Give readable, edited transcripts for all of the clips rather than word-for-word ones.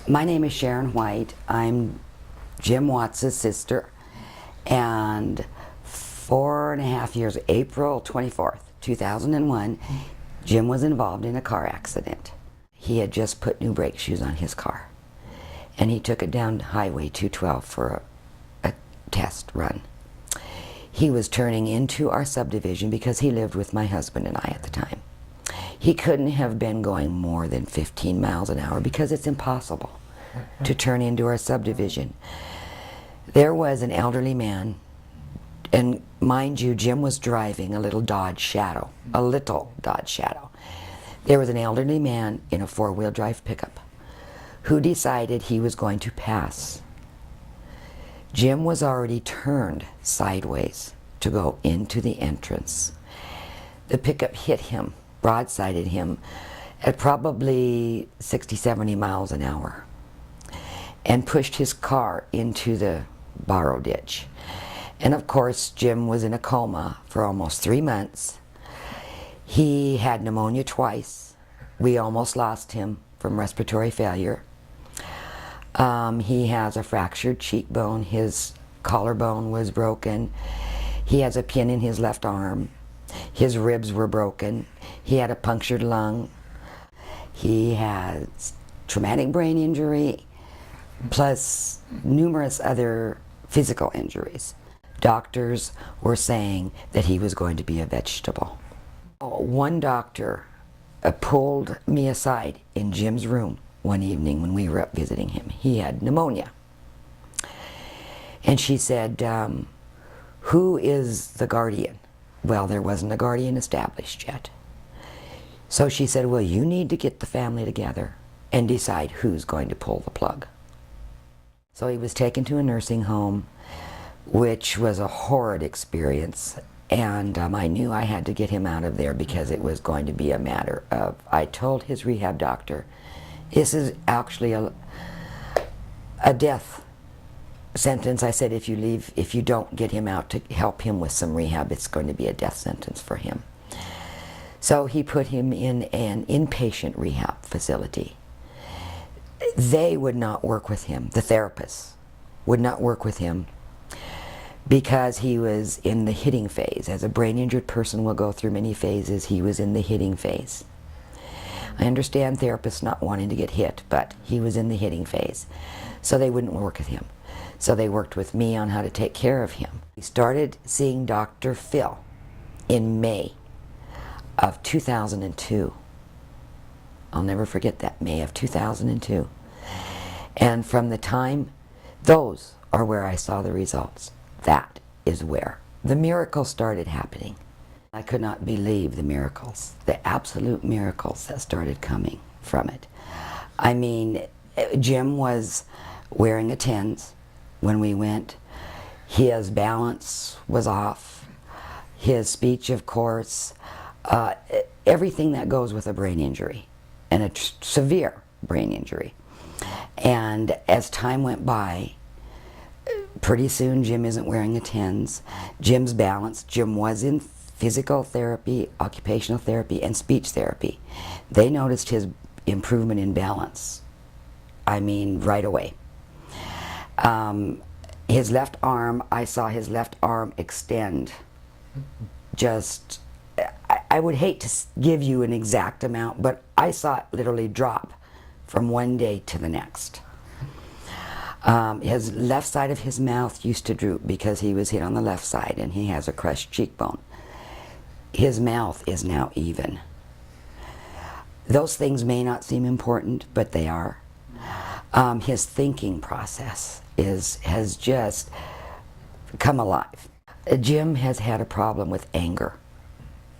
My name is Sharon White. I'm Jim Watts' sister, and 4.5 years, April 24th, 2001, Jim was involved in a car accident. He had just put new brake shoes on his car, and he took it down Highway 212 for a test run. He was turning into our subdivision because he lived with my husband and I at the time. He couldn't have been going more than 15 miles an hour because it's impossible to turn into our subdivision. There was an elderly man, and mind you, Jim was driving a little Dodge Shadow, a little Dodge Shadow. There was an elderly man in a four-wheel drive pickup who decided he was going to pass. Jim was already turned sideways to go into the entrance. The pickup hit him, broadsided him at probably 60, 70 miles an hour and pushed his car into the borrow ditch. And of course, Jim was in a coma for almost 3 months. He had pneumonia twice. We almost lost him from respiratory failure. He has a fractured cheekbone. His collarbone was broken. He has a pin in his left arm. His ribs were broken. He had a punctured lung. He has traumatic brain injury, plus numerous other physical injuries. Doctors were saying that he was going to be a vegetable. One doctor pulled me aside in Jim's room one evening when we were up visiting him. He had pneumonia. And she said, who is the guardian? Well, there wasn't a guardian established yet. So she said, well, you need to get the family together and decide who's going to pull the plug. So he was taken to a nursing home, which was a horrid experience. And I knew I had to get him out of there because it was going to be a matter of, I told his rehab doctor, this is actually a death sentence. I said, if you don't get him out to help him with some rehab, it's going to be a death sentence for him. So he put him in an inpatient rehab facility. They would not work with him. The therapists would not work with him because he was in the hitting phase. As a brain injured person will go through many phases, he was in the hitting phase. I understand therapists not wanting to get hit, but he was in the hitting phase. So they wouldn't work with him. So they worked with me on how to take care of him. We started seeing Dr. Phil in May of 2002. I'll never forget that, May of 2002. And from the time, those are where I saw the results. That is where the miracles started happening. I could not believe the miracles, the absolute miracles that started coming from it. I mean, Jim was wearing a TENS when we went. His balance was off. His speech, of course, everything that goes with a brain injury, and a severe brain injury. And as time went by, pretty soon Jim isn't wearing a TENS. Jim's balance, Jim was in physical therapy, occupational therapy, and speech therapy. They noticed his improvement in balance. I mean, right away. His left arm, I saw his left arm extend. Just, I would hate to give you an exact amount, but I saw it literally drop from one day to the next. His left side of his mouth used to droop because he was hit on the left side and he has a crushed cheekbone. His mouth is now even. Those things may not seem important, but they are. His thinking process has just come alive. Jim has had a problem with anger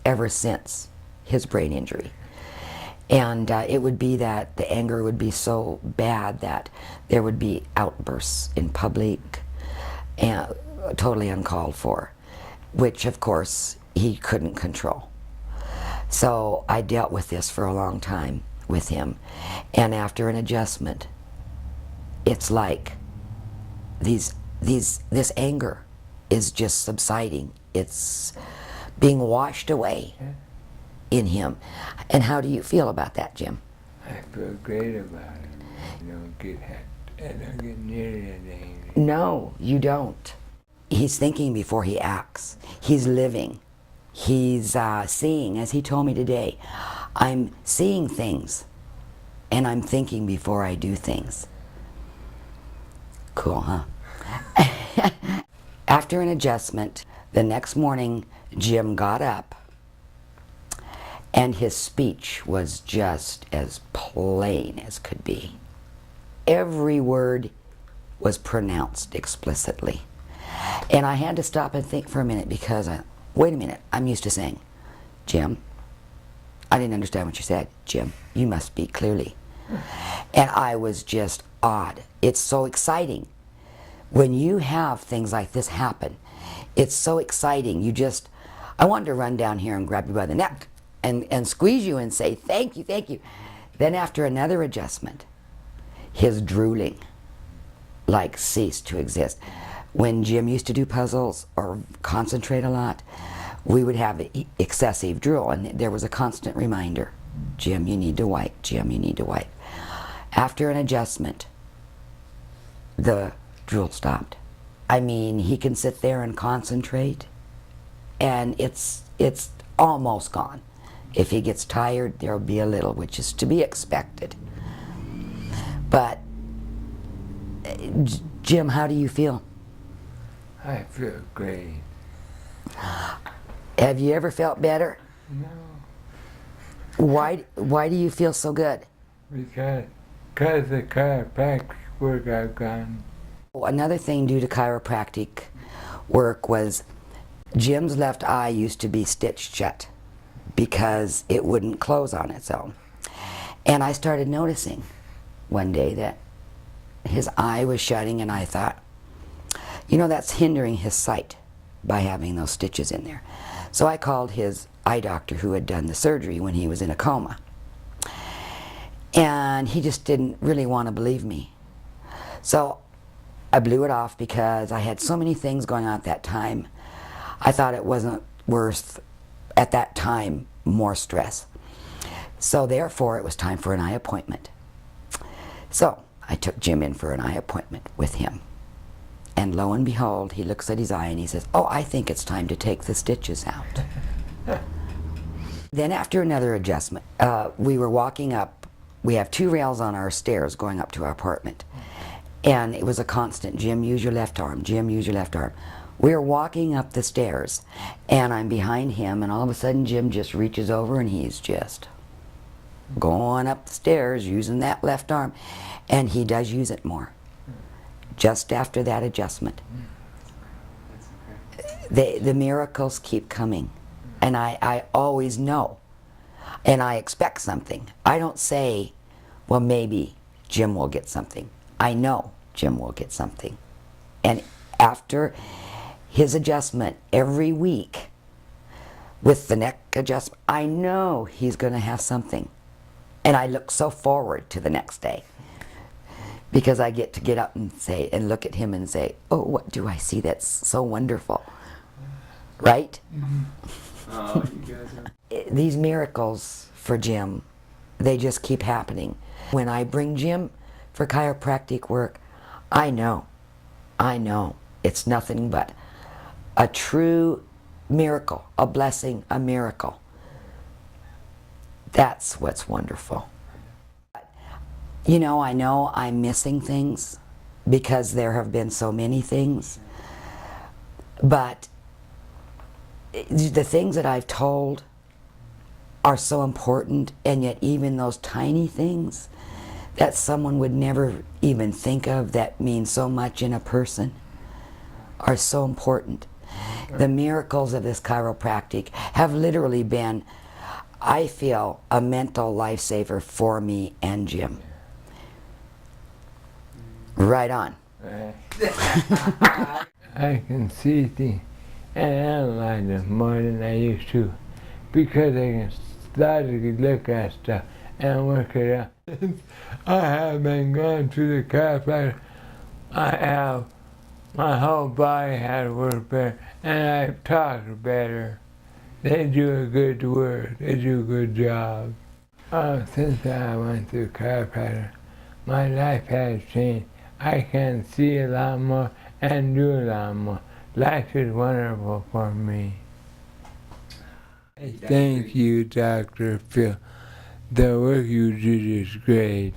ever since his brain injury. And it would be that the anger would be so bad that there would be outbursts in public, and totally uncalled for, which of course he couldn't control. So I dealt with this for a long time with him. And after an adjustment, it's like this anger is just subsiding. It's being washed away in him. And how do you feel about that, Jim? I feel great about it. don't get I don't get nearly that angry. No, you don't. He's thinking before he acts. He's living. He's seeing, as he told me today. I'm seeing things, and I'm thinking before I do things. Cool, huh? After an adjustment, the next morning, Jim got up, and his speech was just as plain as could be. Every word was pronounced explicitly. And I had to stop and think for a minute because, wait a minute, I'm used to saying, Jim, I didn't understand what you said. Jim, you must speak clearly. And I was just awed. It's so exciting. When you have things like this happen, it's so exciting. I wanted to run down here and grab you by the neck and squeeze you and say, thank you, thank you. Then after another adjustment, his drooling ceased to exist. When Jim used to do puzzles or concentrate a lot, we would have excessive drool, and there was a constant reminder, Jim, you need to wipe, Jim, you need to wipe. After an adjustment, the drool stopped. I mean, he can sit there and concentrate, and it's almost gone. If he gets tired, there'll be a little, which is to be expected. But, Jim, how do you feel? I feel great. Have you ever felt better? No, Why do you feel so good? because the chiropractic work I've gone. Another thing due to chiropractic work was Jim's left eye used to be stitched shut because it wouldn't close on its own. And I started noticing one day that his eye was shutting, and I thought, that's hindering his sight by having those stitches in there. So I called his eye doctor who had done the surgery when he was in a coma. And he just didn't really want to believe me. So I blew it off because I had so many things going on at that time. I thought it wasn't worth, at that time, more stress. So therefore, it was time for an eye appointment. So I took Jim in for an eye appointment with him. And lo and behold, he looks at his eye and he says, oh, I think it's time to take the stitches out. Then after another adjustment, we were walking up. We have 2 rails on our stairs going up to our apartment. And it was a constant, Jim, use your left arm, Jim, use your left arm. We're walking up the stairs, and I'm behind him, and all of a sudden Jim just reaches over and he's just going up the stairs using that left arm. And he does use it more. Just after that adjustment. The miracles keep coming. And I always know. And I expect something. I don't say, well, maybe Jim will get something. I know Jim will get something. And after his adjustment every week with the neck adjustment, I know he's going to have something. And I look so forward to the next day. Because I get to get up and say, and look at him and say, oh, what do I see that's so wonderful? Right? Mm-hmm. Oh, you guys are... These miracles for Jim, they just keep happening. When I bring Jim for chiropractic work, I know it's nothing but a true miracle, a blessing, a miracle. That's what's wonderful. I know I'm missing things because there have been so many things, but the things that I've told are so important, and yet even those tiny things that someone would never even think of that mean so much in a person are so important. The miracles of this chiropractic have literally been, I feel, a mental lifesaver for me and Jim. Right on. I can see things and analyze them more than I used to because I can logically look at stuff and work it out. I have been going to the chiropractor. My whole body has worked better, and I talk better. They do a good work. They do a good job. Since I went to the chiropractor, my life has changed. I can see a lot more and do a lot more. Life is wonderful for me. Thank you, Dr. Phil. The work you did is great.